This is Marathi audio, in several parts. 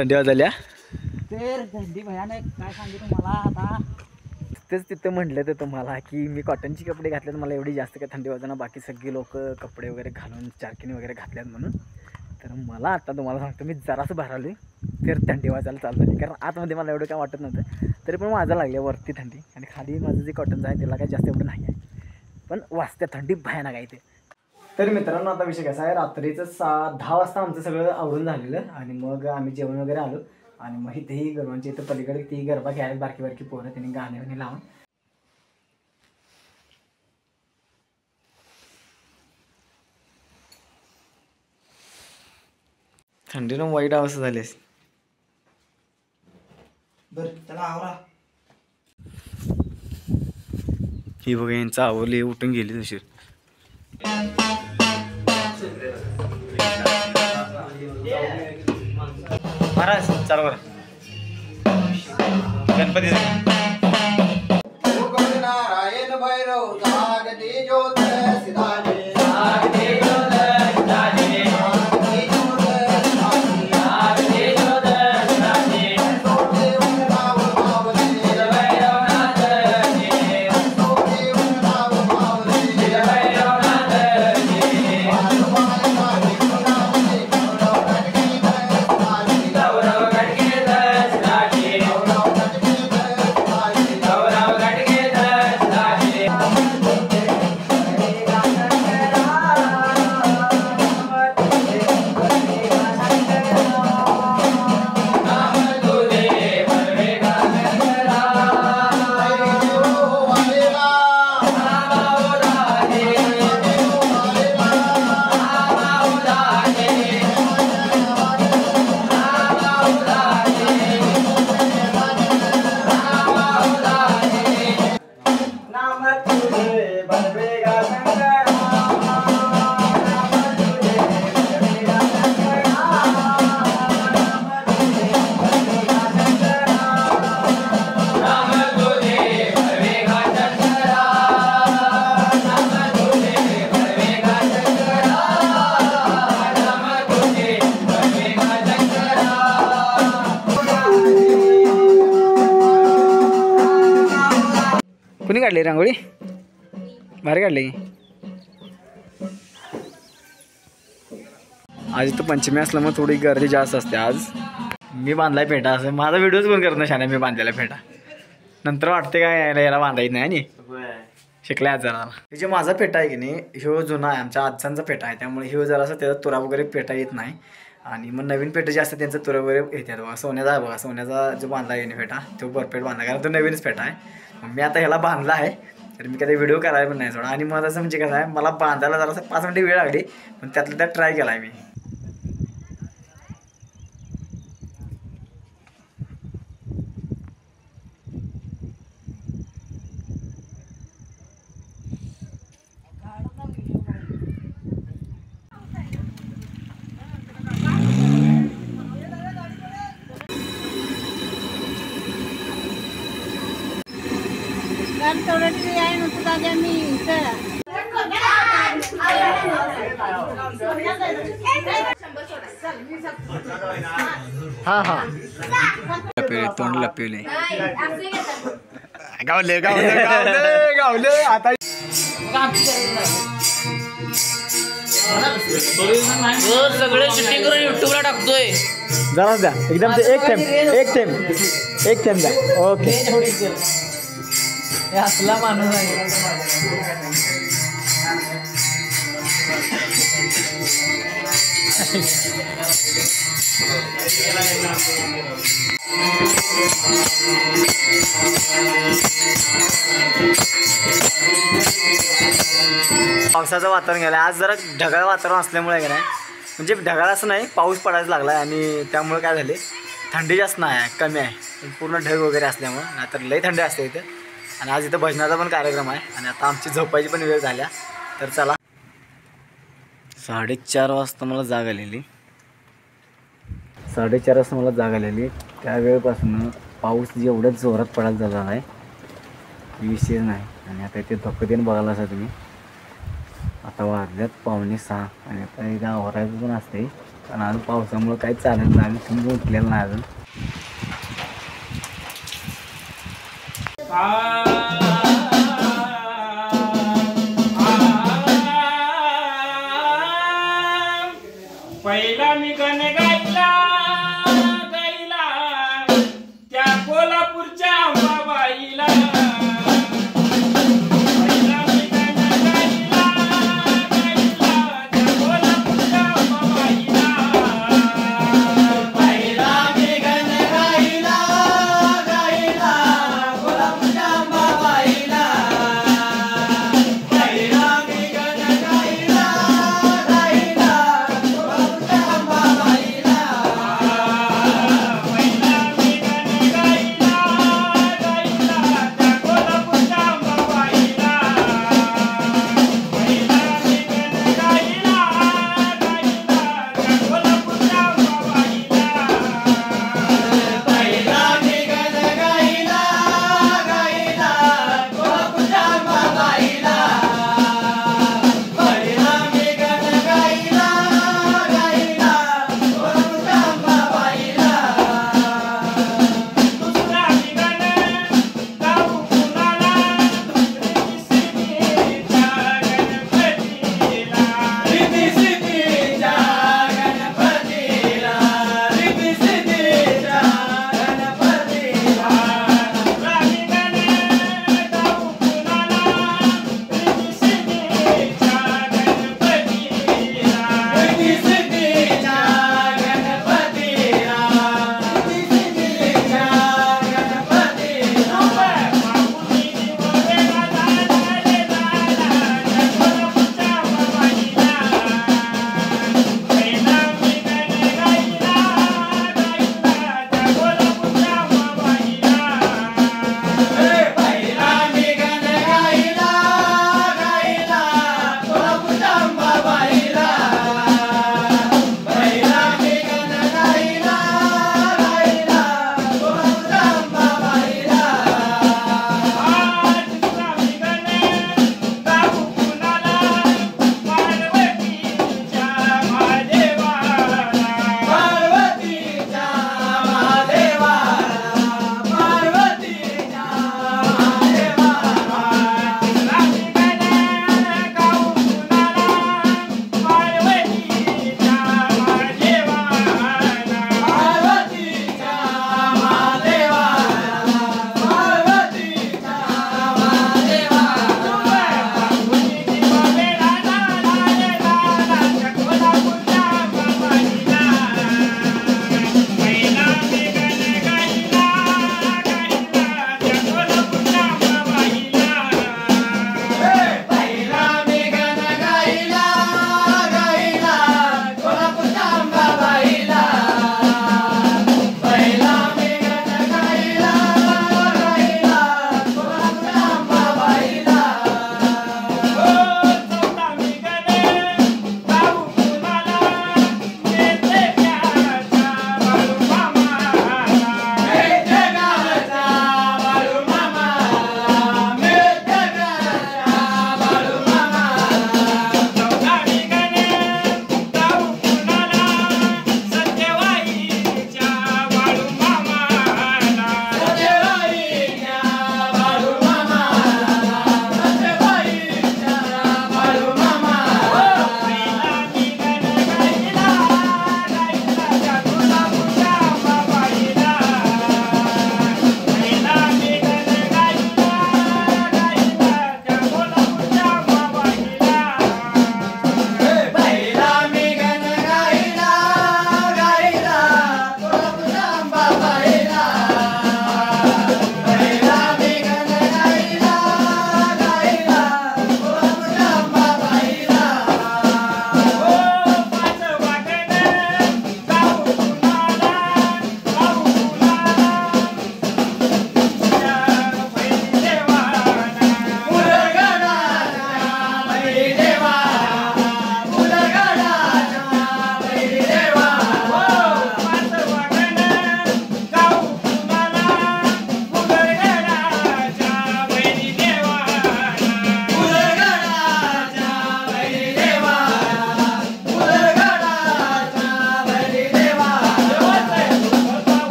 थंडी वाजल्या तर थंडी भयानक काय सांगू तुम्हाला आता. तेच तिथं म्हटलं तर तुम्हाला की मी कॉटनचे कपडे घातलेत, मला एवढी जास्त काय थंडी वाजना, बाकी सगळी लोक कपडे वगैरे घालून चारकिनी वगैरे घातल्यात म्हणून. तर मला आता तुम्हाला सांगतो मी जरासं बाहेर आलो तर थंडी वाजायला चालू झाली, कारण आतमध्ये मला एवढं काय वाटत नव्हतं, तरी पण वाजायला लागले वरती थंडी. आणि खाली माझं जे कॉटनचं आहे त्याला काय जास्त एवढं नाही आहे, पण वाजते थंडी भयानक आहे ते. तर मित्रांनो आता विषय कसा आहे, रात्रीचं 10 वाजता आमचं सगळं आवरून झालेलं आणि मग आम्ही जेवण वगैरे आलो आणि मग इथेही गरबांच्या इथं पलीकडे ती गरबा खेळायला बारकी बारकी पोरं त्यांनी गाणे वगैरे लावून थंडीनं वाईट अवस्था झाली. बरं त्याला आवरा. ही बघा यांचं आवरली उठून गेली तशी. महाराज चालू करा गणपती. नारायण भैरव जागते ज्योत सिधाने कुणी काढली रांगोळी? भारी काढली. आज इथं पंचमी असल्यामुळे थोडी गर्दी जास्त असते. आज मी बांधलाय पेटा, असं माझा व्हिडिओच कोण करत नाही शाने मी बांधलेला पेटा. नंतर वाटते काय याला बांधा येत नाही आणि शिकलाय आज जरा. हे जे माझा पेटा आहे की नाही ह्यो जुना आहे, आमच्या आजचांचा पेटा आहे, त्यामुळे ह्यो जरासा त्याचा तुरा वगैरे पेटा येत नाही. आणि मग नवीन पेटे जे असतात त्यांचा तुरा वगैरे येतात बघा. सोन्याचा आहे बघा, सोन्याचा जो बांधला आहे पेटा तो परफेक्ट बांधला, कारण तो नवीनच पेटा आहे. मी आता ह्याला बांधला आहे, तर मी कधी व्हिडिओ करायला पण नाही सोडा. आणि मग असं म्हणजे कसं आहे, मला बांधायला जरासं 5 मिनिटं वेळ लागली, पण त्यातलं त्यात ट्राय केला आहे मी. हा हा लपले तोंड लपले गावले गावले गावले गावले. आता सगळे शूटिंग करून युट्यूबला टाकतोय. जरा द्या एकदम एक थेंब द्या. ओके असला माणूस आहे. पावसाचं वातावरण गेलं आज, जरा ढगाळ वातावरण असल्यामुळे काय म्हणजे ढगाळ असं नाही, पाऊस पडायला लागला आहे आणि त्यामुळे काय झाले थंडी जास्त नाही आहे, कमी आहे, पूर्ण ढग वगैरे असल्यामुळे. नाहीतर लई थंडी असते इथं. आणि आज इथं भजनाचा पण कार्यक्रम आहे आणि आता आमची झोपायची पण वेळ झाल्या. तर चला 4:30 वाजता मला जाग आलेली. 4:30 वाजता मला जाग आलेली. त्यावेळेपासून पाऊस जेवढ्याच जोरात पडायला झाला आहे विषय नाही. आणि आता इथे धक्कतेने बघायला तुम्ही. आता वाजल्यात 5:45 आणि आता इथं आवरायचं पण असते. कारण अजून पावसामुळं काही चालत नाही, तुम्ही उठलेलं नाही अजून. पहिला मी गण गायला गायला त्या कोल्हापूरच्या अंबाबाईला. पहिला मी गण गायला गायला त्या कोल्हापूरच्या अंबाबाईला. पहिला मी गण गायला गायला कोल्हापूरच्या अंबाबाईला.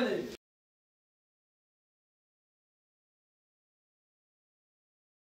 झालं